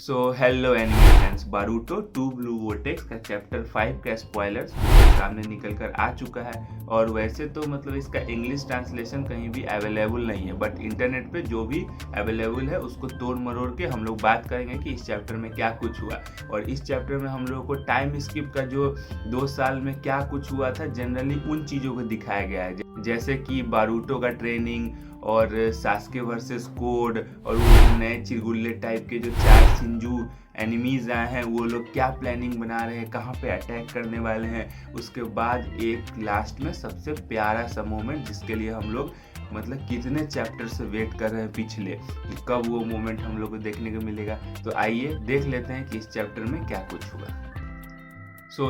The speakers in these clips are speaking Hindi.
सो hello anime fans, Boruto 2 blue vortex का चैप्टर 5 का स्पॉयलर्स सामने निकल कर आ चुका है। और वैसे तो मतलब इसका इंग्लिश ट्रांसलेशन कहीं भी अवेलेबल नहीं है, बट इंटरनेट पे जो भी अवेलेबल है उसको तोड़ मरोड़ के हम लोग बात करेंगे कि इस चैप्टर में क्या कुछ हुआ। और इस चैप्टर में हम लोगों को टाइम स्किप का जो 2 साल में क्या कुछ हुआ था जनरली उन चीज़ों को दिखाया गया है, जैसे कि बारूटो का ट्रेनिंग और सास्के वर्सेस कोड और वो नए चिरगुल्ले टाइप के जो 4 शिंजू एनिमीज आए हैं वो लोग क्या प्लानिंग बना रहे हैं, कहाँ पे अटैक करने वाले हैं। उसके बाद एक लास्ट में सबसे प्यारा सा मोमेंट जिसके लिए हम लोग मतलब कितने चैप्टर से वेट कर रहे हैं पिछले, कि कब वो मोमेंट हम लोग को देखने को मिलेगा। तो आइए देख लेते हैं कि इस चैप्टर में क्या कुछ हुआ।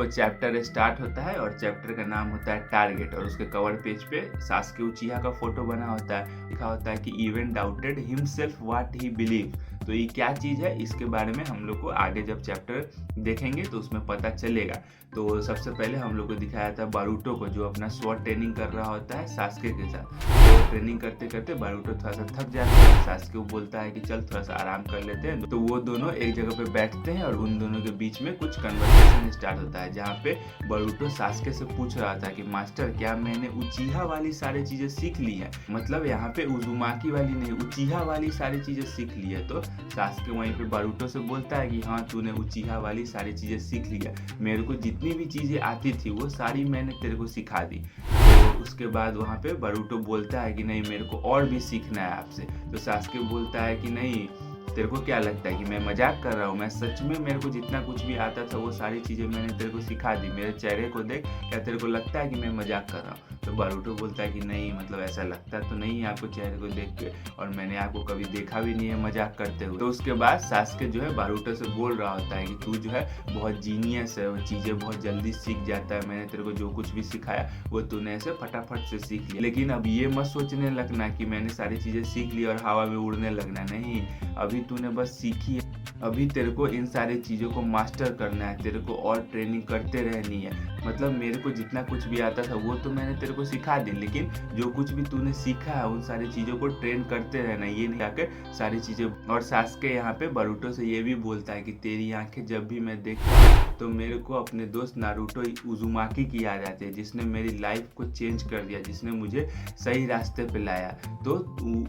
चैप्टर स्टार्ट होता है और चैप्टर का नाम होता है टारगेट, और उसके कवर पेज पे सास्के उचिहा का फोटो बना होता है, लिखा होता है कि even doubted himself what he believe. तो ये क्या चीज़ है इसके बारे में हम लोग को आगे जब चैप्टर देखेंगे तो उसमें पता चलेगा। तो सबसे पहले हम लोग को दिखाया था बारूटो को, जो अपना स्वॉर्ड ट्रेनिंग कर रहा होता है सास्के के साथ। तो ट्रेनिंग करते करते बारूटो थोड़ा सा थक जाता है, सास्के को बोलता है कि चल थोड़ा सा आराम कर लेते हैं। तो वो दोनों एक जगह पे बैठते हैं और उन दोनों के बीच में कुछ कन्वर्सेशन स्टार्ट होता है, जहाँ पे बारूटो सास्के से पूछ रहा था कि मास्टर क्या मैंने उचिहा वाली सारी चीजें सीख ली है, मतलब यहाँ पे उजुमाकी वाली नहीं उचिहा वाली सारी चीजें सीख ली है। तो सास्के वहीं पे बारूटो से बोलता है कि हाँ तूने उचिहा वाली सारी चीजें सीख ली है, मेरे को जितनी भी चीजें आती थी वो सारी मैंने तेरे को सिखा दी। तो उसके बाद वहाँ पे बारूटो बोलता है कि नहीं मेरे को और भी सीखना है आपसे। तो सास्के बोलता है कि नहीं तेरे को क्या लगता है कि मैं मजाक कर रहा हूँ, मैं सच में मेरे को जितना कुछ भी आता था वो सारी चीज़ें मैंने तेरे को सिखा दी, मेरे चेहरे को देख क्या तेरे को लगता है कि मैं मजाक कर रहा हूँ। तो बारूटो बोलता है कि नहीं मतलब ऐसा लगता तो नहीं है आपको चेहरे को देख के, और मैंने आपको कभी देखा भी नहीं है मजाक करते हुए। तो उसके बाद सास्के जो है बारूटो से बोल रहा होता है कि तू जो है बहुत जीनियस है, वो चीज़ें बहुत जल्दी सीख जाता है, मैंने तेरे को जो कुछ भी सिखाया वो तूने ऐसे फटाफट से सीख लिया। लेकिन अब ये मत सोचने लगना कि मैंने सारी चीज़ें सीख ली और हवा में उड़ने लगना, नहीं, अभी तूने बस सीखी है, अभी तेरे को इन सारी चीज़ों को मास्टर करना है, तेरे को और ट्रेनिंग करते रहनी है। मतलब मेरे को जितना कुछ भी आता था वो तो मैंने तेरे को सिखा दी, लेकिन जो कुछ भी तूने सीखा है उन सारी चीज़ों को ट्रेन करते रहना, ये नहीं आकर सारी चीज़ें। और सास्के यहाँ पे बारूटो से ये भी बोलता है कि तेरी आंखें जब भी मैं देखता हूँ तो मेरे को अपने दोस्त नारुतो उजुमाकी की याद आती है, जिसने मेरी लाइफ को चेंज कर दिया, जिसने मुझे सही रास्ते पे लाया। तो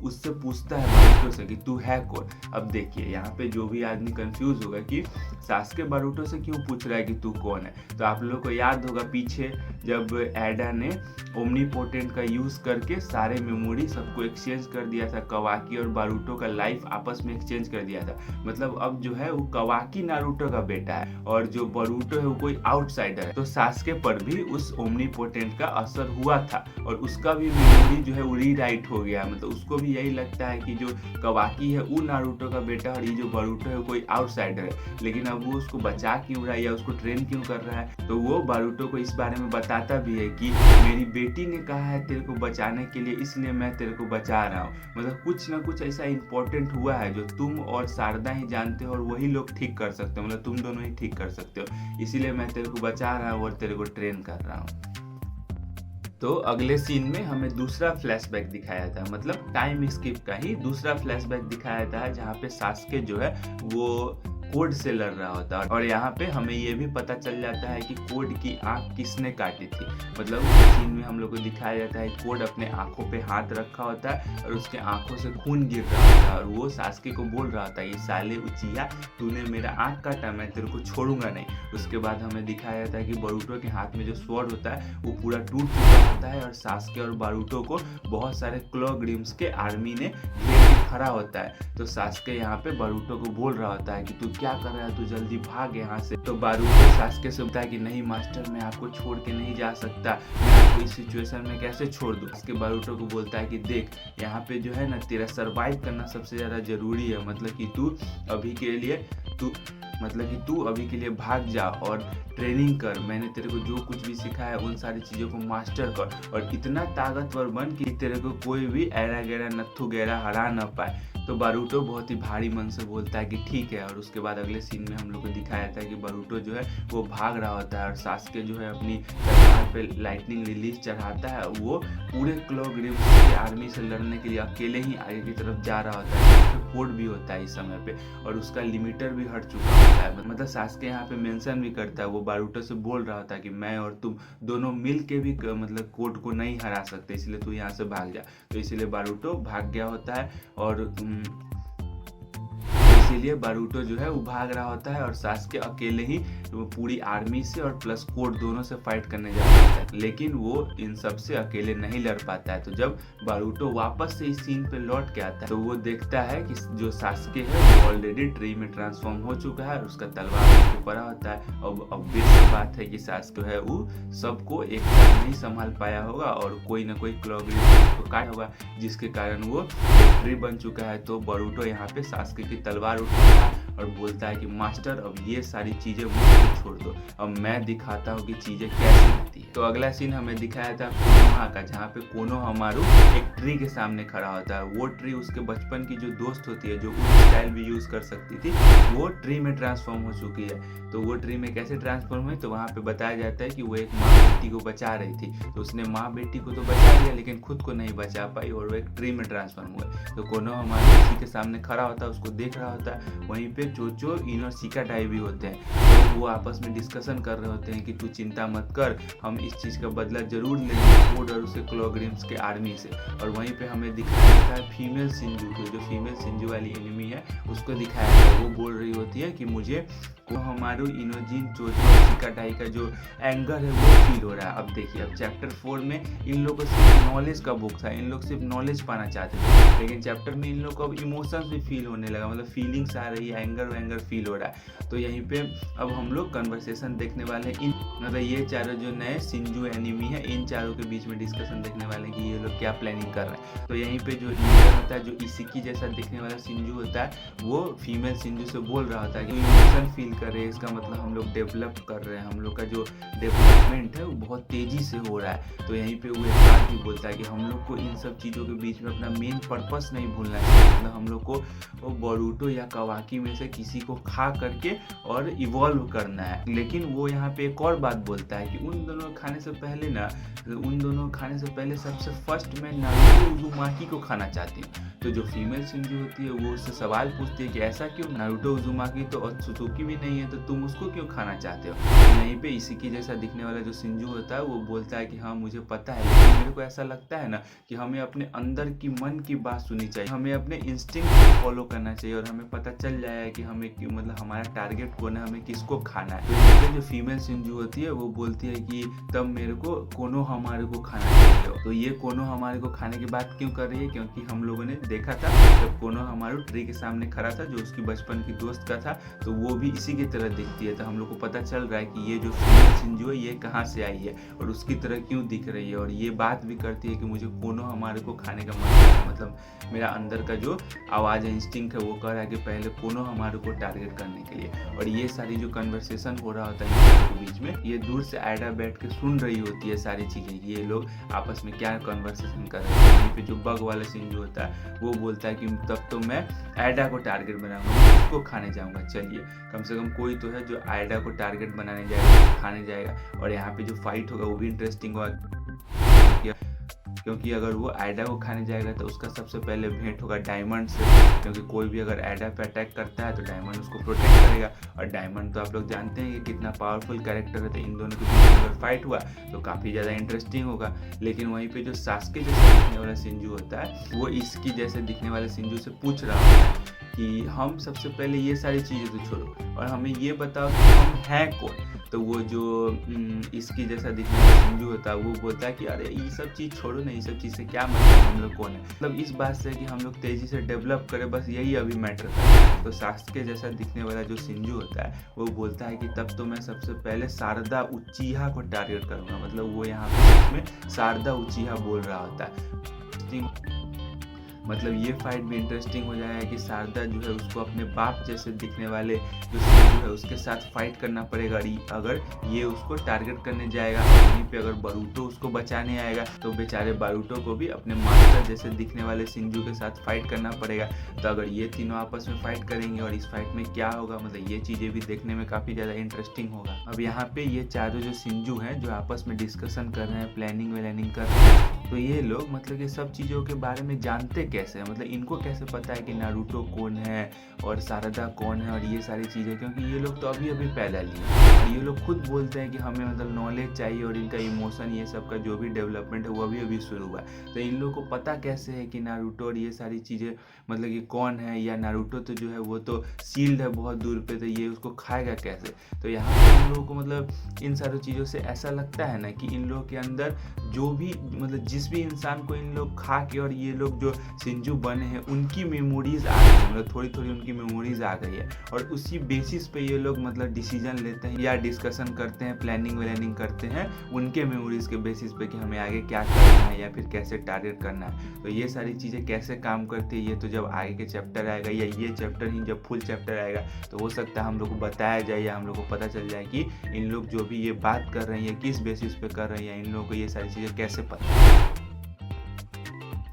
उससे पूछता है बारूटो से कि तू है कौन। अब देखिए यहाँ पे जो भी आदमी कंफ्यूज होगा कि सास्के बारूटो से क्यों पूछ रहा है कि तू कौन है, तो आप लोगों को याद होगा पीछे जब एडा ने ओमनीपोटेंट का यूज करके सारे मेमोरी सबको एक्सचेंज कर दिया था, कवाकी और बारूटो का लाइफ आपस में एक्सचेंज कर दिया था। मतलब अब जो है वो कवाकी नारुतो का बेटा है और जो बारूटो है वो कोई आउटसाइडर है। तो सास्के पर भी उस ओमनीपोटेंट का असर हुआ था और उसका भी मेमोरी जो है वो रीराइट हो गया। मतलब उसको भी यही लगता है कि जो कवाकी है वो नारुतो का बेटा और ये जो बारूटो है कोई आउटसाइडर है। लेकिन अब वो उसको बचा क्यों रहा है या उसको ट्रेन क्यों कर रहा है, तो वो बारूटो को इस बारे में बताता भी है कि मेरी बेटी ने कहा है तेरे को बचाने के लिए, इसलिए मैं तेरे को बचा रहा हूँ। मतलब कुछ ना कुछ ऐसा इंपॉर्टेंट हुआ है जो तुम और शारदा ही जानते हो और वही लोग ठीक कर सकते हो, मतलब तुम दोनों ही ठीक कर सकते हो, इसीलिए मैं तेरे को बचा रहा हूँ और तेरे को ट्रेन कर रहा हूँ। तो अगले सीन में हमें दूसरा फ्लैशबैक दिखाया था, मतलब टाइम स्किप का ही दूसरा फ्लैशबैक दिखाया था, जहाँ पे सास्के जो है वो कोड से लड़ रहा होता है। और यहाँ पे हमें ये भी पता चल जाता है कि कोड की आंख किसने काटी थी। मतलब उस सीन में हम लोग को दिखाया जाता है कोड अपने आंखों पे हाथ रखा होता है और उसके आंखों से खून गिर रहा होता है और वो सास्के को बोल रहा होता है ये साले उचिहा तूने मेरा आंख काटा, मैं तेरे को छोड़ूंगा नहीं। उसके बाद हमें दिखाया जाता है कि बारूटो के हाथ में जो स्वॉर्ड होता है वो पूरा टूट चुका होता है और सास्के और बारूटो को बहुत सारे क्लॉ ग्रिम्स के आर्मी ने घेर के खड़ा होता है। तो सास्के यहाँ पे बारूटो को बोल रहा होता है कि तू क्या कर रहा है, तू जल्दी भाग यहाँ से। तो बारूटो सास्के से बोलता है कि नहीं मास्टर मैं आपको छोड़ के नहीं जा सकता, मैं आपको इस सिचुएशन में कैसे छोड़ दूँ। सास्के बारूटो को बोलता है कि देख यहाँ पे जो है ना तेरा सर्वाइव करना सबसे ज़्यादा जरूरी है, मतलब कि तू अभी के लिए भाग जा और ट्रेनिंग कर, मैंने तेरे को जो कुछ भी सिखाया उन सारी चीज़ों को मास्टर कर और इतना ताकतवर बन कि तेरे को कोई भी ऐरा गैरा नत्थु गैरा हरा ना पाए। तो बारूटो बहुत ही भारी मन से बोलता है कि ठीक है। और उसके बाद अगले सीन में हम लोग को दिखाया जाता है कि बारूटो जो है वो भाग रहा होता है और सास्के जो है अपनी तलवार पे लाइटनिंग रिलीज चढ़ाता है। वो पूरे क्लो ग्रिम्स की आर्मी से लड़ने के लिए अकेले ही आगे की तरफ जा रहा होता है। तो कोड भी होता है इस समय पे और उसका लिमिटर भी हट चुका होता है। मतलब सास्के यहाँ पे मेंशन भी करता है, वो बारूटो से बोल रहा होता है कि मैं और तुम दोनों मिल के भी मतलब कोड को नहीं हरा सकते, इसलिए तू यहाँ से भाग जा। तो इसीलिए बारूटो भाग गया होता है और इसीलिए बारूटो जो है वो भाग रहा होता है और सास्के अकेले ही वो पूरी आर्मी से और प्लस कोड दोनों से फाइट करने जा रहा है। लेकिन वो इन सब से अकेले नहीं लड़ पाता है। तो जब बारूटो वापस से इस सीन पे लौट के आता है तो वो देखता है कि जो सास्के है वो ऑलरेडी ट्री में ट्रांसफॉर्म हो चुका है और उसका तलवार नीचे पड़ा होता है। और ऑब्वियस बात है कि सास्के है वो सबको एक साथ नहीं संभाल पाया होगा और कोई ना कोई क्लॉ ग्रिम्स को काटा होगा, जिसके कारण वो ट्री बन चुका है। तो बारूटो यहाँ पे सास्के की तलवार उठाता है और बोलता है कि मास्टर अब ये सारी चीजें मुझे छोड़ दो, अब मैं दिखाता हूँ कि चीजें कैसे होती है। तो अगला सीन हमें दिखाया था कोनोहा का, जहाँ पे कोनोहामारू एक ट्री के सामने खड़ा होता है। वो ट्री उसके बचपन की जो दोस्त होती है, जो उस स्टाइल भी यूज कर सकती थी, वो ट्री में ट्रांसफॉर्म हो चुकी है। तो वो ट्री में कैसे ट्रांसफॉर्म हुई, तो वहाँ पे बताया जाता है कि वो एक माँ बेटी को बचा रही थी। तो उसने माँ बेटी को तो बचा लिया लेकिन खुद को नहीं बचा पाई और वो एक ट्री में ट्रांसफॉर्म हुए। तो कोनोहामारू उसी के सामने खड़ा होता है, उसको देख रहा होता है। वहीं पे चोचो, इन और शिकाटाई भी होते हैं। तो वो आपस में डिस्कशन कर रहे होते हैं कि तू चिंता मत कर, हम इस चीज़ का बदला जरूर लेंगे कोड और उसके क्लॉ ग्रिम्स के आर्मी से। और वहीं पे हमें दिखाया जाता है फीमेल सिंजू को, जो फीमेल सिंजू वाली एनिमी है उसको दिखाया जाता है। वो बोल रही होती है कि मुझे कोनोहामारू, इनोजिन, चोचो और शिकाटाई का जो एंगर है वो फील हो रहा है। अब देखिए, अब चैप्टर 4 में इन लोगों को सिर्फ नॉलेज का बुक था, इन लोग सिर्फ नॉलेज पाना चाहते थे, लेकिन चैप्टर में इन लोग को अब इमोशंस भी फील होने लगा, मतलब फीलिंग्स आ रही है, एंगर फील हो रहा है। तो यहीं पे अब हम लोग कन्वर्सेशन देखने वाले हैं इन मतलब ये चारों जो नए सिंजू एनिमी है, इन चारों के बीच में डिस्कशन देखने वाले हैं कि ये लोग क्या प्लानिंग कर रहे हैं। तो यहीं पे जो लीडर होता है, जो इसिकी जैसा दिखने वाला सिंजू होता है, वो फीमेल सिंजू से बोल रहा होता है कि इमोशन फील कर रहे हैं, इसका मतलब हम लोग डेवलप कर रहे हैं, हम लोग का जो डेवलपमेंट है वो बहुत तेजी से हो रहा है। तो यहीं पे वो एक बात भी बोलता है कि हम लोग को इन सब चीज़ों के बीच में अपना मेन पर्पस नहीं भूलना चाहिए, मतलब हम लोग को वो बोरुटो या कावाकी में से किसी को खा करके और इवॉल्व करना है। लेकिन वो यहाँ पे एक और बात बोलता है कि उन दोनों खाने से पहले सबसे फर्स्ट मैं नारुतो उजुमाकी को खाना चाहती हूँ। तो जो फीमेल सिंजू होती है वो उससे सवाल पूछती है कि ऐसा क्यों, नारुतो उजुमाकी तो ओत्सुजुकी भी नहीं है, तो तुम उसको क्यों खाना चाहते हो। यहीं पे इसिकी जैसा दिखने वाला जो सिंजू होता है वो बोलता है कि हाँ मुझे पता है, लेकिन मेरे को ऐसा लगता है ना कि हमें अपने अंदर की मन की बात सुननी चाहिए, हमें अपने इंस्टिंक्ट को फॉलो करना चाहिए और हमें पता चल जाए कि हमें मतलब हमारा टारगेट कौन है, हमें किसको खाना है। तो यहाँ पे जो फीमेल सिंजू होती है वो बोलती है कि तब मेरे को कोनोहामारू को खाना चाहिए। तो ये कोनोहामारू को खाने की बात क्यों कर रही है, क्योंकि हम लोगों ने देखा था जब कोनोहामारू ट्री के सामने खड़ा था, जो उसकी बचपन की दोस्त का था, तो वो भी इसी की तरह दिखती है। तो हम लोग को पता चल रहा है कि ये जो फीमेल सिंजू है ये कहाँ से आई है और उसकी तरह क्यों दिख रही है। और ये बात भी करती है कि मुझे कोनोहामारू को खाने का मन है, मतलब मेरा अंदर का जो आवाज़ है, इंस्टिंक्ट है, वो कह रहा है कि पहले कोनोहामारू को टारगेट करने के लिए। और ये सारी जो कन्वर्सेशन हो रहा होता है इन के बीच में, ये दूर से आयडा बैठ के सुन रही होती है सारी चीज़ें, ये लोग आपस में क्या कन्वर्सेशन कर रहे हैं। यहीं पे जो बग वाला सिंजू होता है वो बोलता है कि तब तो मैं आयडा को टारगेट बनाऊंगा, उसको खाने जाऊंगा, चलिए कम से कम कोई तो है जो आयडा को टारगेट बनाने जाएगा, खाने जाएगा। और यहाँ पे जो फाइट होगा वो भी इंटरेस्टिंग होगा, क्योंकि अगर वो आयडा को खाने जाएगा तो उसका सबसे पहले भेंट होगा डायमंड से, क्योंकि कोई भी अगर आयडा पे अटैक करता है तो डायमंड उसको प्रोटेक्ट करेगा। और डायमंड तो आप लोग जानते हैं कि कितना पावरफुल कैरेक्टर है, तो इन दोनों के बीच में अगर फाइट हुआ तो काफ़ी ज़्यादा इंटरेस्टिंग होगा। लेकिन वहीं पे जो सास्के जैसा दिखने वाला सिंजू होता है वो इसकी जैसे दिखने वाले सिंजू से पूछ रहा होता है कि हम सबसे पहले ये सारी चीज़ें तो छोड़ो और हमें ये बताओ कि हम हैं कौन। तो वो जो इसकी जैसा दिखने वाला सिंजू होता है वो बोलता है कि अरे ये सब चीज़ छोड़ो ना, ये सब चीज़ से क्या मतलब, हम लोग कौन है, मतलब इस बात से कि हम लोग तेज़ी से डेवलप करें, बस यही अभी मैटर करता है। तो सास्के जैसा दिखने वाला जो सिंजू होता है वो बोलता है कि तब तो मैं सबसे पहले शारदा उचिहा को टारगेट करूँगा, मतलब वो यहाँ पे में शारदा उचिहा बोल रहा होता है। मतलब ये फाइट भी इंटरेस्टिंग हो जाएगा कि शारदा जो है उसको अपने बाप जैसे दिखने वाले जो सिंजू है उसके साथ फाइट करना पड़ेगा। अगर ये उसको टारगेट करने जाएगा वहीं पे अगर बारूटो उसको बचाने आएगा तो बेचारे बारूटो को भी अपने मास्टर जैसे दिखने वाले सिंजू के साथ फाइट करना पड़ेगा। तो अगर ये तीनों आपस में फाइट करेंगे और इस फाइट में क्या होगा, मतलब ये चीज़ें भी देखने में काफ़ी ज़्यादा इंटरेस्टिंग होगा। अब यहाँ पे ये चारों जो सिंजू हैं जो आपस में डिस्कशन कर रहे हैं, प्लानिंग व्लानिंग कर रहे हैं, तो ये लोग मतलब ये सब चीज़ों के बारे में जानते कैसे हैं, मतलब इनको कैसे पता है कि नारुतो कौन है और शारदा कौन है और ये सारी चीज़ें, क्योंकि ये लोग तो अभी अभी पैदा लिए और ये लोग खुद बोलते हैं कि हमें मतलब नॉलेज चाहिए और इनका इमोशन ये सब का जो भी डेवलपमेंट है वो अभी अभी शुरू हुआ है। तो इन लोगों को पता कैसे है कि नारुतो और ये सारी चीज़ें मतलब कि कौन है, या नारुतो तो जो है वो तो सील्ड है बहुत दूर पे, तो ये उसको खाएगा कैसे। तो यहाँ पर इन लोगों को मतलब इन सारी चीज़ों से ऐसा लगता है ना कि इन लोगों के अंदर जो भी मतलब जिस भी इंसान को इन लोग खा के और ये लोग जो सिंजू बने हैं उनकी मेमोरीज आ गई, मतलब थोड़ी थोड़ी उनकी मेमोरीज आ गई है और उसी बेसिस पे ये लोग मतलब डिसीजन लेते हैं या डिस्कशन करते हैं, प्लानिंग व्लानिंग करते हैं उनके मेमोरीज के बेसिस पे कि हमें आगे क्या करना है या फिर कैसे टारगेट करना है। तो ये सारी चीज़ें कैसे काम करती है ये तो जब आगे के चैप्टर आएगा या ये चैप्टर ही जब फुल चैप्टर आएगा तो हो सकता है हम लोग को बताया जाए या हम लोग को पता चल जाए कि इन लोग जो भी ये बात कर रहे हैं किस बेसिस पे कर रहे हैं, इन लोगों को ये सारी चीज़ें कैसे पता है।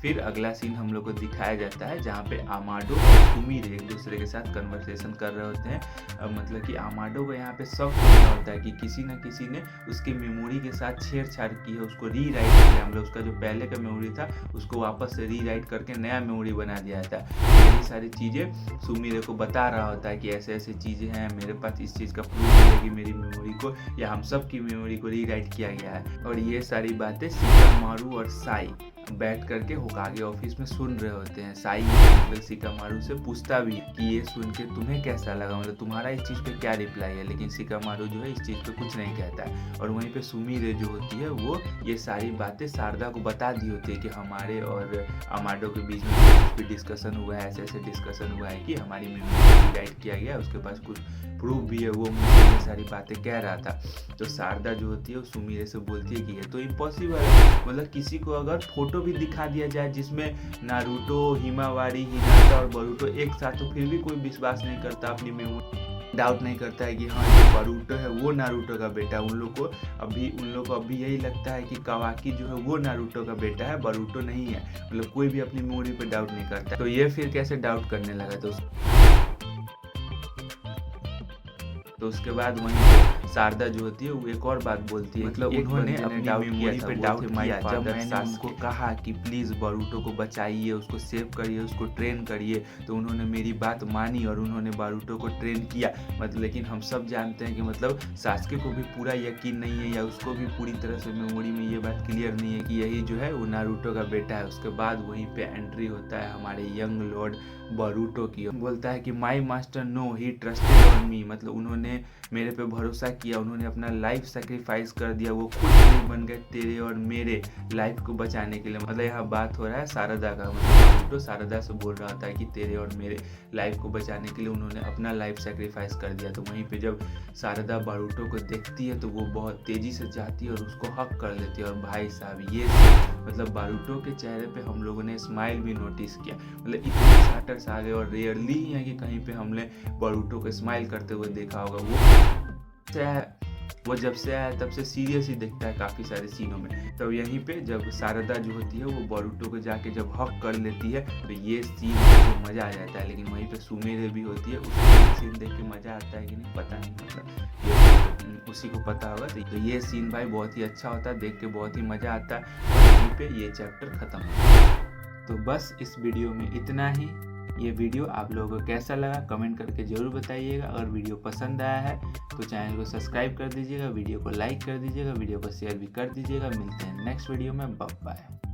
फिर अगला सीन हम लोग को दिखाया जाता है जहाँ पे आमाडो और सुमिरे एक दूसरे के साथ कन्वर्सेशन कर रहे होते हैं। मतलब कि आमाडो को यहाँ पे शक हो रहा होता है कि किसी न किसी ने उसकी मेमोरी के साथ छेड़छाड़ की है, उसको रीराइट किया, मतलब उसका जो पहले का मेमोरी था उसको वापस से रीराइट करके नया मेमोरी बना दिया था। यही सारी चीज़ें सुमिरे को बता रहा होता है कि ऐसे ऐसे चीज़ें हैं, मेरे पास इस चीज़ का प्रूफ है कि मेरी मेमोरी को या हम सब की मेमोरी को रीराइट किया गया है। और ये सारी बातें शिकामारू और साई बैठ करके होकागे ऑफिस में सुन रहे होते हैं। साई मतलब शिकामारू से पूछता भी कि ये सुन के तुम्हें कैसा लगा, मतलब तुम्हारा इस चीज़ पे क्या रिप्लाई है, लेकिन शिकामारू जो है इस चीज़ पे कुछ नहीं कहता है। और वहीं पे सुमिरे जो होती है वो ये सारी बातें शारदा को बता दी होती है कि हमारे और आमाडो के बीच में कुछ भी डिस्कशन हुआ है, ऐसे ऐसे डिस्कशन हुआ है कि हमारी मेमोरी रीराइट किया गया, उसके पास कुछ प्रूफ भी है, वो मुझे ये सारी बातें कह रहा था। तो शारदा जो होती है वो सुमिरे से बोलती है कि ये तो इम्पॉसिबल है, मतलब किसी को अगर फोटो भी दिखा दिया जाए जिसमें नारुतो, हिमावारी, हिनाटा और बारूटो एक साथ, तो फिर भी कोई विश्वास नहीं करता, अपनी मेमोरी डाउट नहीं करता है कि हाँ जो बारूटो है वो नारुतो का बेटा है। उन लोग को अभी यही लगता है कि कावाकी जो है वो नारुतो का बेटा है, बारूटो नहीं है, मतलब कोई भी अपनी मेमोरी पे डाउट नहीं करता। तो ये फिर कैसे डाउट करने लगा, तो उसके बाद वहीं शारदा जो होती है वो एक और बात बोलती है, मतलब उन्होंने अपनी मेमोरी पे डाउट किया जब मैंने उनको कहा कि प्लीज़ बारूटो को बचाइए, उसको सेव करिए, उसको ट्रेन करिए, तो उन्होंने मेरी बात मानी और उन्होंने बारूटो को ट्रेन किया। मतलब लेकिन हम सब जानते हैं कि मतलब सास्के को भी पूरा यकीन नहीं है या उसको भी पूरी तरह से मेमोरी में ये बात क्लियर नहीं है कि यही जो है वो नारुतो का बेटा है। उसके बाद वहीं पे एंट्री होता है हमारे यंग लॉर्ड बारूटो की, बोलता है कि my master know he trusted on me, मतलब उन्होंने मेरे पे भरोसा किया, उन्होंने अपना लाइफ सेक्रीफाइस कर दिया, वो खुद नहीं बन गए तेरे और मेरे लाइफ को बचाने के लिए। मतलब यहाँ बात हो रहा है शारदा का, मतलब बारूटो शारदा से बोल रहा था कि तेरे और मेरे लाइफ को बचाने के लिए उन्होंने अपना लाइफ सेक्रीफाइस कर दिया। तो वहीं पे जब शारदा बारूटो को देखती है तो वो बहुत तेजी से जाती है और उसको हक कर लेती है। और भाई साहब ये मतलब बारूटो के चेहरे पे हम लोगों ने स्माइल भी नोटिस किया, मतलब इतने स्टार्टर्स आ गए और रेयरली ही है कि कहीं पे हमने बारूटो को स्माइल करते हुए देखा होगा। वो जब से आया तब से सीरियस ही दिखता है काफ़ी सारे सीनों में। तो यहीं पे जब शारदा जो होती है वो बारूटो को जाके जब हक कर लेती है तो ये सीन तो मज़ा आ जाता है। लेकिन वहीं पे सुमिरे भी होती है, उसको सीन देख के मज़ा आता है कि नहीं पता नहीं, मतलब उसी को पता होगा। तो ये सीन भाई बहुत ही अच्छा होता है, देख के बहुत ही मज़ा आता है। और यहीं पे ये चैप्टर ख़त्म होता है। तो बस इस वीडियो में इतना ही। ये वीडियो आप लोगों को कैसा लगा कमेंट करके ज़रूर बताइएगा। अगर वीडियो पसंद आया है तो चैनल को सब्सक्राइब कर दीजिएगा, वीडियो को लाइक कर दीजिएगा, वीडियो को शेयर भी कर दीजिएगा। मिलते हैं नेक्स्ट वीडियो में, बाय बाय।